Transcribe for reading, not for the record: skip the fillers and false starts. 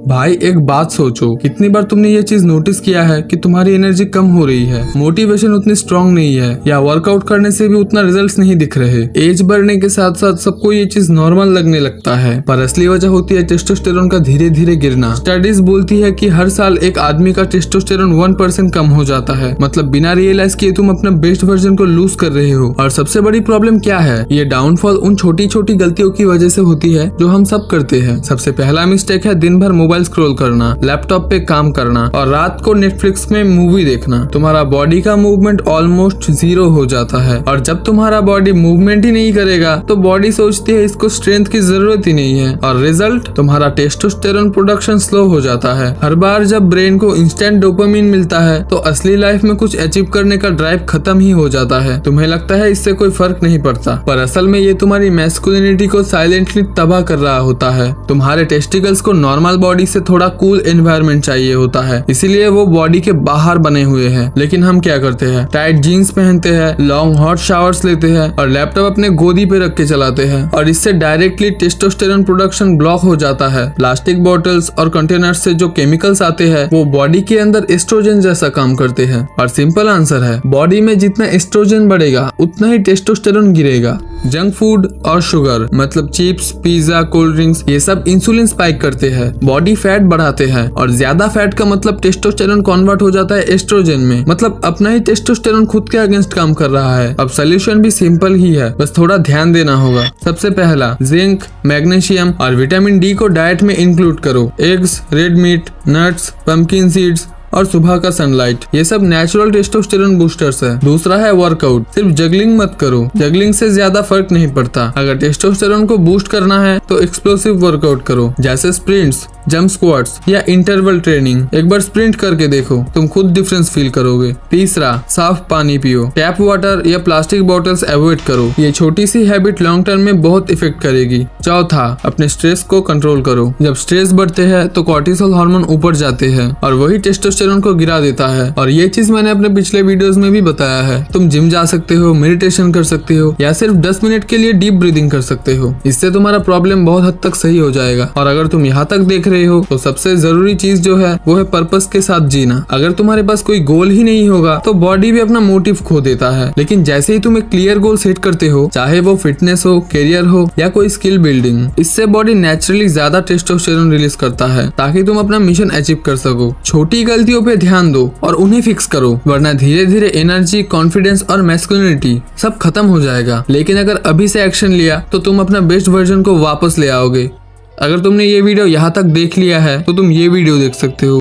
भाई एक बात सोचो, कितनी बार तुमने ये चीज नोटिस किया है कि तुम्हारी एनर्जी कम हो रही है, मोटिवेशन उतनी स्ट्रांग नहीं है, या वर्कआउट करने से भी उतना रिजल्ट्स नहीं दिख रहे। एज बढ़ने के साथ साथ सबको ये चीज नॉर्मल लगने लगता है, पर असली वजह होती है टेस्टोस्टेरोन का धीरे धीरे गिरना। स्टडीज बोलती है कि हर साल एक आदमी का टेस्टोस्टेरोन 1% कम हो जाता है, मतलब बिना रियलाइज किए तुम अपना बेस्ट वर्जन को लूज कर रहे हो। और सबसे बड़ी प्रॉब्लम क्या है, ये डाउनफॉल उन छोटी छोटी गलतियों की वजह से होती है जो हम सब करते हैं। सबसे पहला मिस्टेक है दिन भर मोबाइल स्क्रॉल करना, लैपटॉप पे काम करना और रात को नेटफ्लिक्स में मूवी देखना। तुम्हारा बॉडी का मूवमेंट ऑलमोस्ट 0 हो जाता है, और जब तुम्हारा बॉडी मूवमेंट ही नहीं करेगा तो बॉडी सोचती है इसको स्ट्रेंथ की जरूरत ही नहीं है, और रिजल्ट तुम्हारा टेस्टोस्टेरोन प्रोडक्शन स्लो हो जाता है। हर बार जब ब्रेन को इंस्टेंट डोपामिन मिलता है तो असली लाइफ में कुछ अचीव करने का ड्राइव खत्म ही हो जाता है। तुम्हें लगता है इससे कोई फर्क नहीं पड़ता, पर असल में ये तुम्हारी मैस्कुलिनिटी को साइलेंटली तबाह कर रहा होता है। तुम्हारे टेस्टिकल्स को नॉर्मल बॉडी से थोड़ा कूल एनवायरनमेंट चाहिए होता है, इसीलिए वो बॉडी के बाहर बने हुए हैं। लेकिन हम क्या करते हैं, टाइट जीन्स पहनते हैं, लॉन्ग हॉट शावर्स लेते हैं और लैपटॉप अपने गोदी पे रख के चलाते हैं, और इससे डायरेक्टली टेस्टोस्टेरोन प्रोडक्शन ब्लॉक हो जाता है। प्लास्टिक बॉटल्स और कंटेनर्स से जो केमिकल्स आते हैं वो बॉडी के अंदर एस्ट्रोजन जैसा काम करते हैं। और सिंपल आंसर है, बॉडी में जितना एस्ट्रोजन बढ़ेगा उतना ही टेस्टोस्टेरोन गिरेगा। जंक फूड और शुगर मतलब चिप्स, पिज्जा, कोल्ड ड्रिंक्स, ये सब इंसुलिन स्पाइक करते हैं, बॉडी फैट बढ़ाते हैं, और ज्यादा फैट का मतलब टेस्टोस्टेरोन कन्वर्ट हो जाता है एस्ट्रोजन में, मतलब अपना ही टेस्टोस्टेरोन खुद के अगेंस्ट काम कर रहा है। अब सोल्यूशन भी सिंपल ही है, बस थोड़ा ध्यान देना होगा। सबसे पहला, जिंक, मैग्नीशियम और विटामिन डी को डाइट में इंक्लूड करो। Eggs, red meat, nuts, pumpkin seeds और सुबह का सनलाइट, ये सब नेचुरल टेस्टोस्टेरोन बूस्टर्स है। दूसरा है वर्कआउट, सिर्फ जगलिंग मत करो, जगलिंग से ज्यादा फर्क नहीं पड़ता। अगर टेस्टोस्टेरोन को बूस्ट करना है तो एक्सप्लोसिव वर्कआउट करो, जैसे स्प्रिंट्स, जंप स्क्वाट्स या इंटरवल ट्रेनिंग। एक बार स्प्रिंट करके देखो, तुम खुद डिफरेंस फील करोगे। तीसरा, साफ पानी पियो, टैप वाटर या प्लास्टिक बॉटल्स अवॉइड करो, ये छोटी सी हैबिट लॉन्ग टर्म में बहुत इफेक्ट करेगी। चौथा, अपने स्ट्रेस को कंट्रोल करो, जब स्ट्रेस बढ़ते हैं तो कॉर्टिसोल हार्मोन ऊपर जाते हैं और वही टेस्टोस्टेरोन को गिरा देता है। और ये चीज मैंने अपने पिछले वीडियोस में भी बताया है। तुम जिम जा सकते हो, मेडिटेशन कर सकते हो, या सिर्फ 10 मिनट के लिए डीप ब्रीदिंग कर सकते हो, इससे तुम्हारा प्रॉब्लम बहुत हद तक सही हो जाएगा। और अगर तुम यहाँ तक देख रहे हो तो सबसे जरूरी चीज जो है वो है पर्पस के साथ जीना। अगर तुम्हारे पास कोई गोल ही नहीं होगा तो बॉडी भी अपना मोटिव खो देता है, लेकिन जैसे ही तुम एक क्लियर गोल सेट करते हो, चाहे वो फिटनेस हो, करियर हो या कोई स्किल बिल्डिंग, इससे बॉडी नेचुरली ज्यादा टेस्टोस्टेरोन रिलीज करता है ताकि तुम अपना मिशन अचीव कर सको। छोटी गलतियों पे ध्यान दो और उन्हें फिक्स करो, वरना धीरे धीरे एनर्जी, कॉन्फिडेंस और मैस्कुलिनिटी सब खत्म हो जाएगा। लेकिन अगर अभी से एक्शन लिया तो तुम अपना बेस्ट वर्जन को वापस ले आओगे। अगर तुमने ये वीडियो यहाँ तक देख लिया है तो तुम ये वीडियो देख सकते हो।